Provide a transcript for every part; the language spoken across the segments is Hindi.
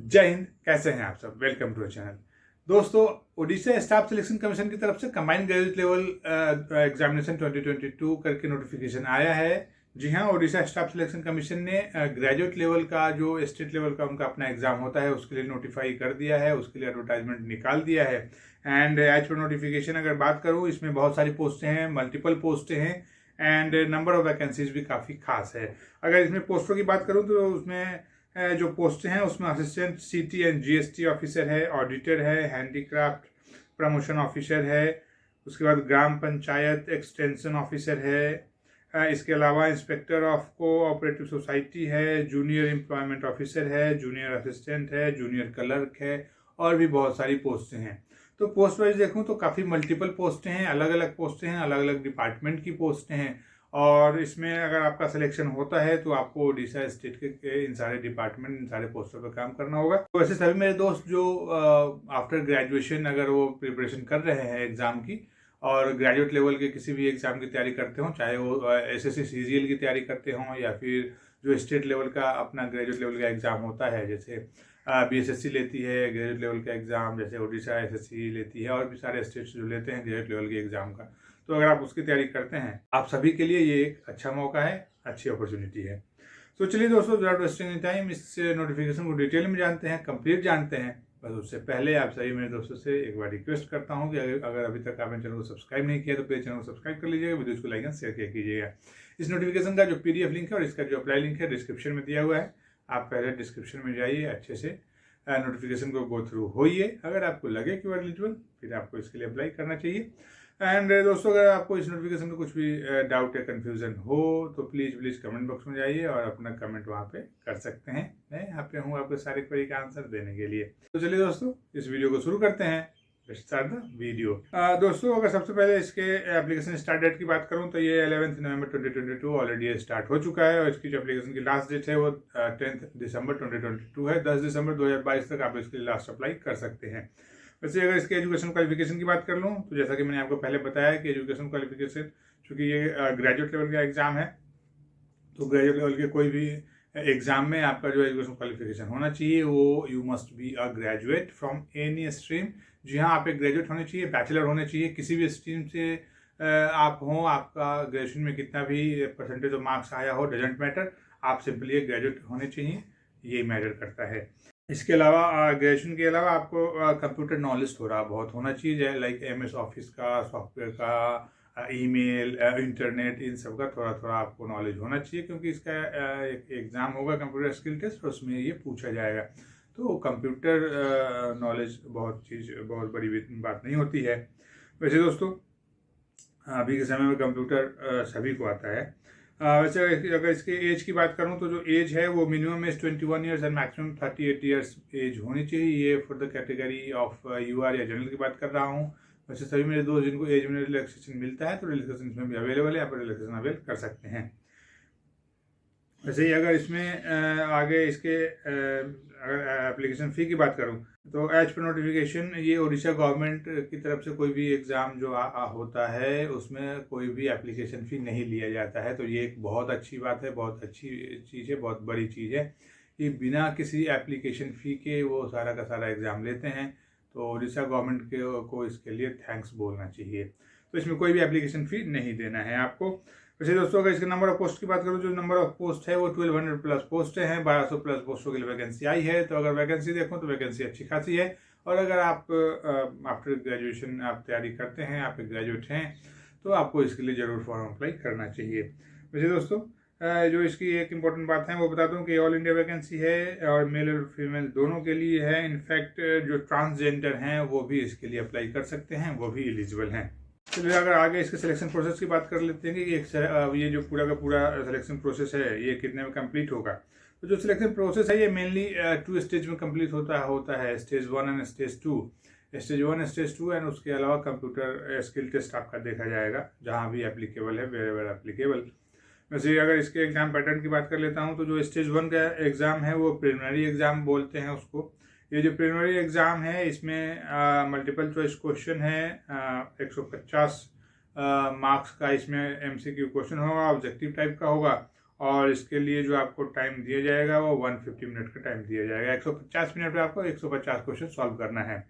जय हिंद। कैसे हैं आप सब? Welcome to channel. दोस्तों, उड़ीसा स्टाफ सिलेक्शन कमीशन की तरफ से कंबाइंड ग्रेजुएट लेवल एग्जामिनेशन 2022 करके नोटिफिकेशन आया है। जी हाँ, उड़ीसा स्टाफ सिलेक्शन कमीशन ने ग्रेजुएट लेवल का जो स्टेट लेवल का उनका अपना एग्जाम होता है उसके लिए नोटिफाई कर दिया है, उसके लिए एडवर्टाइजमेंट निकाल दिया है। एंड एज पर नोटिफिकेशन अगर बात करूँ, इसमें बहुत सारी पोस्टें हैं, मल्टीपल पोस्टें हैं एंड नंबर ऑफ वैकेंसीज भी काफ़ी खास है। अगर इसमें पोस्टों की बात करूँ तो उसमें जो पोस्ट हैं उसमें असिस्टेंट सीटी एंड जीएसटी ऑफिसर है, ऑडिटर है, हैंडीक्राफ्ट प्रमोशन ऑफिसर है, उसके बाद ग्राम पंचायत एक्सटेंशन ऑफिसर है, इसके अलावा इंस्पेक्टर ऑफ कोऑपरेटिव सोसाइटी है, जूनियर एम्प्लॉयमेंट ऑफिसर है, जूनियर असिस्टेंट है, जूनियर क्लर्क है और भी बहुत सारी पोस्टें हैं। तो पोस्ट वाइज देखूँ तो काफ़ी मल्टीपल पोस्टें हैं, अलग अलग पोस्टें हैं, अलग अलग डिपार्टमेंट की पोस्टें हैं। और इसमें अगर आपका सिलेक्शन होता है तो आपको उड़ीसा स्टेट के इन सारे डिपार्टमेंट, इन सारे पोस्टों पर काम करना होगा। तो वैसे सभी मेरे दोस्त जो आफ्टर ग्रेजुएशन अगर वो प्रिपरेशन कर रहे हैं एग्जाम की और ग्रेजुएट लेवल के किसी भी एग्जाम की तैयारी करते हों, चाहे वो एसएससी सीजीएल की तैयारी करते हों या फिर जो स्टेट लेवल का अपना ग्रेजुएट लेवल का एग्जाम होता है, जैसे बीएसएससी लेती है ग्रेजुएट लेवल का एग्जाम, जैसे उड़ीसा एसएससी लेती है और भी सारे स्टेट्स जो लेते हैं ग्रेजुएट लेवल के एग्जाम का। तो अगर आप उसकी तैयारी करते हैं, आप सभी के लिए ये एक अच्छा मौका है, अच्छी अपॉर्चुनिटी है। तो चलिए दोस्तों, विदाउट वेस्टिंग टाइम इस नोटिफिकेशन को डिटेल में जानते हैं, कंप्लीट जानते हैं। बस उससे पहले आप सभी मेरे दोस्तों से एक बार रिक्वेस्ट करता हूं कि अगर अभी तक आपने चैनल को सब्सक्राइब नहीं किया तो प्लीज चैनल को सब्सक्राइब कर लीजिएगा, वीडियो को लाइक एंड शेयर कीजिएगा। इस नोटिफिकेशन का जो पीडीएफ लिंक है और इसका जो अप्लाई लिंक है डिस्क्रिप्शन में दिया हुआ है। आप पहले डिस्क्रिप्शन में जाइए, अच्छे से नोटिफिकेशन को गो थ्रू होइए। अगर आपको लगे कि वो एलिजिबल, फिर आपको इसके लिए अप्लाई करना चाहिए। एंड दोस्तों, अगर आपको इस नोटिफिकेशन में कुछ भी डाउट या कन्फ्यूजन हो तो प्लीज़ कमेंट बॉक्स में जाइए और अपना कमेंट वहाँ पे कर सकते हैं। मैं यहाँ पे हूँ आपके सारे क्वेरी का आंसर देने के लिए। तो चलिए दोस्तों, इस वीडियो को शुरू करते हैं। Start the video. दोस्तों, अगर सबसे पहले इसके एप्लीकेशन स्टार्ट डेट की बात करूँ तो ये 11 नवंबर 2022 ऑलरेडी स्टार्ट हो चुका है और इसकी जो एप्लीकेशन की लास्ट डेट है वो 10 दिसंबर 2022 है। 10 दिसंबर 2022 तक आप इसके लिए लास्ट अप्लाई कर सकते हैं। वैसे अगर इसके एजुकेशन क्वालिफिकेशन की बात कर लूँ तो जैसा कि मैंने आपको पहले बताया कि एजुकेशन क्वालिफिकेशन, चूँकि ये ग्रेजुएट लेवल का एग्जाम है, तो ग्रेजुएट लेवल के कोई भी एग्जाम में आपका जो एजुकेशन क्वालिफिकेशन होना चाहिए वो you must be a graduate from any stream. जी हाँ, आप एक ग्रेजुएट होने चाहिए, बैचलर होने चाहिए, किसी भी स्ट्रीम से आप हों, आपका ग्रेजुएशन में कितना भी परसेंटेज ऑफ मार्क्स आया हो, डजेंट मैटर, आप सिंपली एक ग्रेजुएट होने चाहिए, ये मैटर करता है। इसके अलावा ग्रेजुएशन के अलावा आपको कंप्यूटर नॉलेज थोड़ा बहुत होना चाहिए, लाइक एमएस ऑफिस का, सॉफ्टवेयर का, ईमेल, इंटरनेट, इन सब का थोड़ा थोड़ा आपको नॉलेज होना चाहिए, क्योंकि इसका एक एग्ज़ाम होगा कंप्यूटर स्किल टेस्ट, उसमें ये पूछा जाएगा। तो कंप्यूटर नॉलेज बहुत बड़ी बात नहीं होती है। वैसे दोस्तों, अभी के समय में कंप्यूटर सभी को आता है। वैसे अगर इसके एज की बात करूं तो जो एज है वो minimum age 21 years and maximum 38 years age होनी चाहिए। ये for the category of UR या जनरल की बात कर रहा हूं। वैसे सभी मेरे दोस्त जिनको एज में रिलैक्सेशन मिलता है तो रिलैक्सेशन इसमें भी अवेलेबल है, आप रिलैक्सेशन अवेल कर सकते हैं। वैसे ही अगर इसमें आगे इसके अगर एप्लीकेशन फ़ी की बात करूं तो एज पर नोटिफिकेशन ये उड़ीसा गवर्नमेंट की तरफ से कोई भी एग्ज़ाम जो होता है उसमें कोई भी एप्लीकेशन फ़ी नहीं लिया जाता है। तो ये एक बहुत अच्छी बात है, बहुत अच्छी चीज़ है, बहुत बड़ी चीज़ है कि बिना किसी एप्लीकेशन फ़ी के वो सारा का सारा एग्ज़ाम लेते हैं। तो उड़ीसा गवर्नमेंट को इसके लिए थैंक्स बोलना चाहिए। तो इसमें कोई भी एप्लीकेशन फ़ी नहीं देना है आपको। वैसे दोस्तों, अगर इसके नंबर ऑफ पोस्ट की बात करूँ, जो नंबर ऑफ पोस्ट है वो 1200 प्लस पोस्ट हैं, 1200 प्लस पोस्टों के लिए वैकेंसी आई है। तो अगर वैकेंसी देखो तो वैकेंसी अच्छी खासी है। और अगर आप आफ्टर ग्रेजुएशन आप तैयारी करते हैं, आप एक ग्रेजुएट हैं, तो आपको इसके लिए ज़रूर फॉर्म अप्लाई करना चाहिए। वैसे दोस्तों, जो इसकी एक इम्पॉर्टेंट बात है वो बता दूं कि ऑल इंडिया वैकेंसी है और मेल और फीमेल दोनों के लिए है। इनफैक्ट जो ट्रांसजेंडर हैं वो भी इसके लिए अप्लाई कर सकते हैं, वो भी एलिजिबल हैं। चलिए अगर आगे इसके सिलेक्शन प्रोसेस की बात कर लेते हैं कि ये जो पूरा का पूरा सिलेक्शन प्रोसेस है ये कितने में कंप्लीट होगा। तो जो सिलेक्शन प्रोसेस है ये मेनली 2 स्टेज में कंप्लीट होता है, stage 1 and stage 2। Stage 1 stage 2 and उसके अलावा कंप्यूटर स्किल टेस्ट आपका देखा जाएगा जहाँ भी एप्लीकेबल है, वेयर एप्लीकेबल। वैसे अगर इसके एग्जाम पैटर्न की बात कर लेता हूँ तो जो स्टेज 1 का एग्ज़ाम है वो प्रिलिमिनरी एग्ज़ाम बोलते हैं उसको। ये जो प्रिलिमिनरी एग्ज़ाम है इसमें मल्टीपल चॉइस क्वेश्चन है, 150 मार्क्स का इसमें एमसीक्यू क्वेश्चन होगा, ऑब्जेक्टिव टाइप का होगा और इसके लिए जो आपको टाइम दिया जाएगा वो 150 मिनट का टाइम दिया जाएगा। 150 मिनट में आपको 150 क्वेश्चन सॉल्व करना है।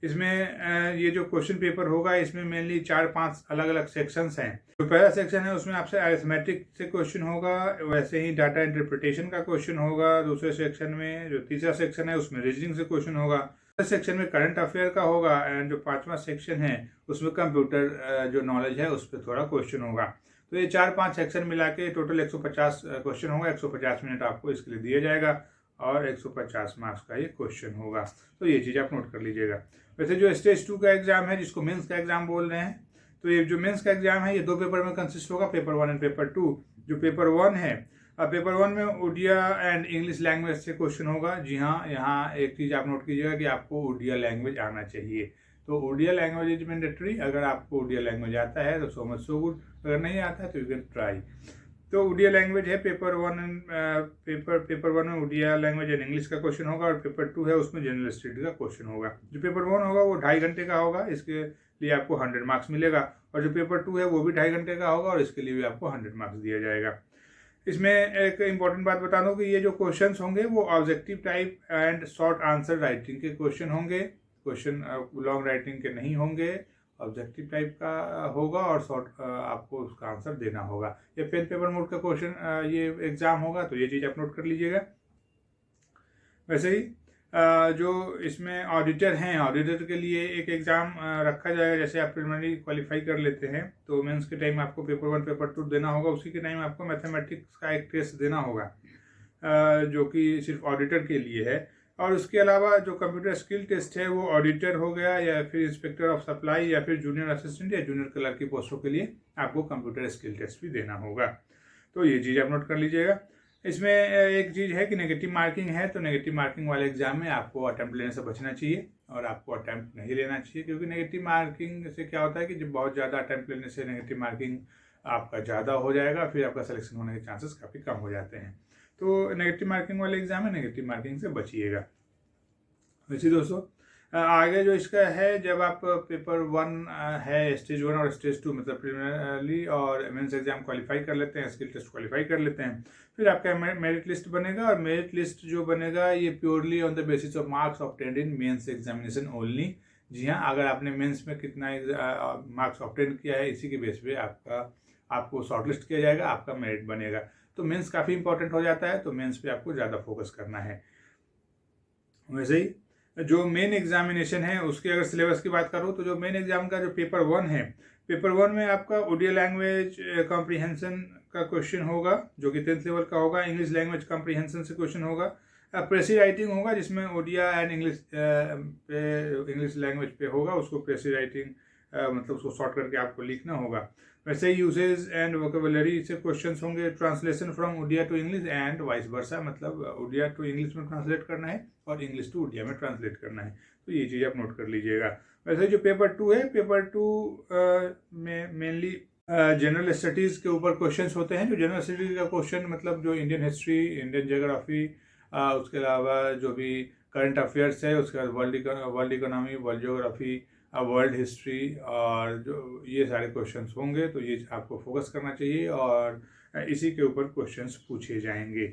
इसमें ये जो क्वेश्चन पेपर होगा इसमें मेनली 4-5 अलग अलग सेक्शंस हैं। जो पहला सेक्शन है उसमें आपसे अरिथमेटिक से क्वेश्चन होगा, वैसे ही डाटा इंटरप्रिटेशन का क्वेश्चन होगा। दूसरे सेक्शन में जो तीसरा सेक्शन है उसमें रीजनिंग से क्वेश्चन होगा। सेक्शन में करंट अफेयर का होगा एंड जो पांचवा सेक्शन है उसमें कंप्यूटर जो नॉलेज है उस पर थोड़ा क्वेश्चन होगा। तो ये 4-5 सेक्शन मिला के टोटल 150 क्वेश्चन होगा। 150 मिनट आपको इसके लिए दिया जाएगा और 150 मार्क्स का ये क्वेश्चन होगा। तो ये चीज़ आप नोट कर लीजिएगा। वैसे जो स्टेज 2 का एग्जाम है जिसको मेंस का एग्जाम बोल रहे हैं, तो ये जो मेंस का एग्जाम है ये 2 पेपर में कंसिस्ट होगा, पेपर 1 एंड पेपर 2। जो पेपर 1 है, पेपर 1 में उड़िया एंड इंग्लिश लैंग्वेज से क्वेश्चन होगा। जी हाँ, यहाँ एक चीज़ आप नोट कीजिएगा कि आपको उड़िया लैंग्वेज आना चाहिए। तो उड़िया लैंग्वेज इज मैंडेटरी। अगर आपको उड़िया लैंग्वेज आता है तो सो मच सो गुड, अगर नहीं आता है तो यू कैन ट्राई। तो उड़िया लैंग्वेज है पेपर 1 एंड पेपर 1 में उड़िया लैंग्वेज एंड इंग्लिश का क्वेश्चन होगा और पेपर 2 है उसमें जनरल स्टडी का क्वेश्चन होगा। जो पेपर 1 होगा वो 2.5 घंटे का होगा, इसके लिए आपको 100 मार्क्स मिलेगा। और जो पेपर 2 है वो भी 2.5 घंटे का होगा और इसके लिए भी आपको 100 मार्क्स दिया जाएगा। इसमें एक इम्पॉर्टेंट बात बता दूं कि ये जो क्वेश्चंस होंगे वो objective type and short answer writing के क्वेश्चन होंगे। क्वेश्चन लॉन्ग राइटिंग के नहीं होंगे, ऑब्जेक्टिव टाइप का होगा और शॉर्ट आपको उसका आंसर देना होगा। ये पेन पेपर मोड का क्वेश्चन ये एग्जाम होगा, तो ये चीज़ आप नोट कर लीजिएगा। वैसे ही जो इसमें ऑडिटर हैं, ऑडिटर के लिए एक एग्ज़ाम रखा जाएगा। जैसे आप प्रिलिमिनरी क्वालिफाई कर लेते हैं तो मेंस के टाइम आपको पेपर 1 पेपर 2 देना होगा, उसी के टाइम आपको मैथमेटिक्स का एक टेस्ट देना होगा जो कि सिर्फ ऑडिटर के लिए है। और उसके अलावा जो कंप्यूटर स्किल टेस्ट है वो ऑडिटर हो गया या फिर इंस्पेक्टर ऑफ सप्लाई या फिर जूनियर असिस्टेंट या जूनियर क्लर्क की पोस्टों के लिए आपको कंप्यूटर स्किल टेस्ट भी देना होगा। तो ये चीज़ आप नोट कर लीजिएगा। इसमें एक चीज़ है कि नेगेटिव मार्किंग है, तो नेगेटिव मार्किंग वाले एग्जाम में आपको अटैम्प्ट लेने से बचना चाहिए और आपको अटैम्प्ट नहीं लेना चाहिए, क्योंकि नेगेटिव मार्किंग से क्या होता है कि जब बहुत ज़्यादा अटैम्प्ट लेने से नेगेटिव मार्किंग आपका ज़्यादा हो जाएगा, फिर आपका सिलेक्शन होने के चांसेस काफ़ी कम हो जाते हैं। तो नेगेटिव मार्किंग वाले एग्जाम में नेगेटिव मार्किंग से बचिएगा। वैसे दोस्तों आगे जो इसका है, जब आप पेपर 1 है स्टेज 1 और स्टेज 2 मतलब प्रिलिमिनरी और मेंस एग्जाम क्वालिफाई कर लेते हैं, स्किल टेस्ट क्वालिफाई कर लेते हैं, फिर आपका मेरिट लिस्ट बनेगा। और मेरिट लिस्ट जो बनेगा ये purely on the basis of marks obtained in mains examination only. जी हाँ, अगर आपने मेंस में कितना मार्क्स ऑब्टेन किया है इसी के बेस पे आपको शॉर्टलिस्ट किया जाएगा, आपका मेरिट बनेगा। तो मेंस काफ़ी इंपॉर्टेंट हो जाता है, तो मेंस पे आपको ज़्यादा फोकस करना है। वैसे ही जो मेन एग्जामिनेशन है उसके अगर सिलेबस की बात करूँ तो जो मेन एग्जाम का जो पेपर 1 है, पेपर 1 में आपका उड़िया लैंग्वेज कॉम्प्रीहेंशन का क्वेश्चन होगा जो कि 10th लेवल का होगा। इंग्लिश लैंग्वेज कॉम्प्रीहेंशन से क्वेश्चन होगा। प्रेसी राइटिंग होगा जिसमें उड़िया एंड इंग्लिश लैंग्वेज पे होगा, उसको प्रेसी राइटिंग मतलब उसको शॉर्ट करके आपको लिखना होगा। वैसे ही यूसेज एंड वोकेबुलरी से क्वेश्चंस होंगे। Translation from Odia to English and वाइस वर्सा, मतलब उड़िया टू इंग्लिश में ट्रांसलेट करना है और इंग्लिश टू उड़िया में ट्रांसलेट करना है। तो ये चीज़ आप नोट कर लीजिएगा। वैसे जो पेपर 2 है, पेपर 2 में मेनली जनरल स्टडीज़ के ऊपर क्वेश्चंस होते हैं। जो जनरल स्टडीज़ का क्वेश्चन मतलब जो इंडियन हिस्ट्री, इंडियन जोग्राफी, उसके अलावा जो भी करंट अफेयर्स है, उसके बाद world economy, world geography, world history और जो ये सारे क्वेश्चंस होंगे, तो ये आपको फोकस करना चाहिए और इसी के ऊपर क्वेश्चंस पूछे जाएंगे।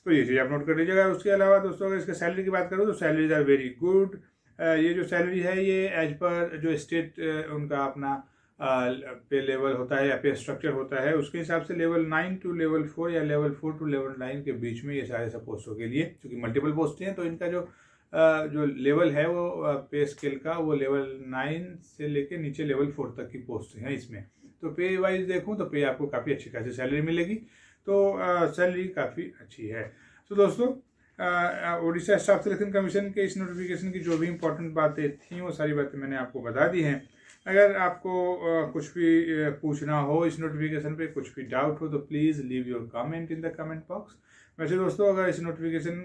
तो ये चीज़ आप नोट कर लीजिएगा। उसके अलावा दोस्तों अगर इसके सैलरी की बात करूँ तो सैलरीज आर वेरी गुड। ये जो सैलरी है ये एज पर जो स्टेट उनका अपना पे लेवल होता है या पे स्ट्रक्चर होता है, उसके हिसाब से लेवल 9 टू लेवल 4 या लेवल 4 टू लेवल 9 के बीच में ये सारे सब पोस्टों के लिए, क्योंकि मल्टीपल पोस्ट हैं तो इनका जो लेवल है वो पे स्केल का वो लेवल 9 से लेके नीचे लेवल 4 तक की पोस्ट हैं इसमें। तो पे वाइज देखूँ तो पे आपको काफ़ी अच्छी खासी सैलरी मिलेगी, तो सैलरी काफ़ी अच्छी है। तो दोस्तों उड़ीसा स्टाफ सिलेक्शन कमीशन के इस नोटिफिकेशन की जो भी इंपॉर्टेंट बातें थी वो सारी बातें मैंने आपको बता दी हैं। अगर आपको कुछ भी पूछना हो इस नोटिफिकेशन पे, कुछ भी डाउट हो, तो please leave your comment in the comment box. वैसे दोस्तों अगर इस नोटिफिकेशन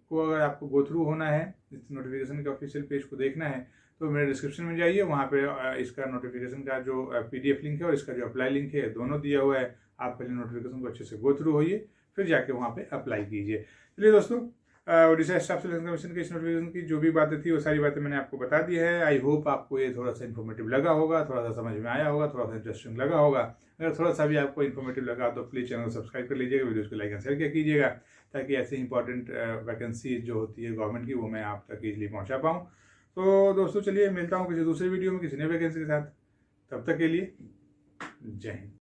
को अगर आपको गो थ्रू होना है, इस नोटिफिकेशन के ऑफिशियल पेज को देखना है, तो मेरे डिस्क्रिप्शन में जाइए, वहाँ पे इसका नोटिफिकेशन का जो PDF लिंक है और इसका जो अप्लाई लिंक है दोनों दिया हुआ है। आप पहले नोटिफिकेशन को अच्छे से गो थ्रू होइए, फिर जाके वहाँ पे अप्लाई कीजिए। चलिए दोस्तों, उड़ीसा स्टाफ सिलेक्शन कमीशन के इस नोटिफिकेशन की जो भी बातें थी वो सारी बातें मैंने आपको बता दी है। आई होप आपको ये थोड़ा सा इन्फॉर्मेटिव लगा होगा, थोड़ा सा समझ में आया होगा, थोड़ा सा इंटरेस्टिंग लगा होगा। अगर थोड़ा सा भी आपको इन्फॉर्मेटिव लगा तो प्लीज़ चैनल को सब्सक्राइब कर लीजिएगा, वीडियोज़ को लाइक एंड शेयर कीजिएगा, ताकि ऐसी इंपॉर्टेंट वैकेंसी जो होती है गवर्नमेंट की वो मैं आप तक ईजिली पहुँचा पाऊँ। तो दोस्तों चलिए मिलता हूँ किसी दूसरे वीडियो में किसी नई वैकेंसी के साथ। तब तक के लिए जय हिंद।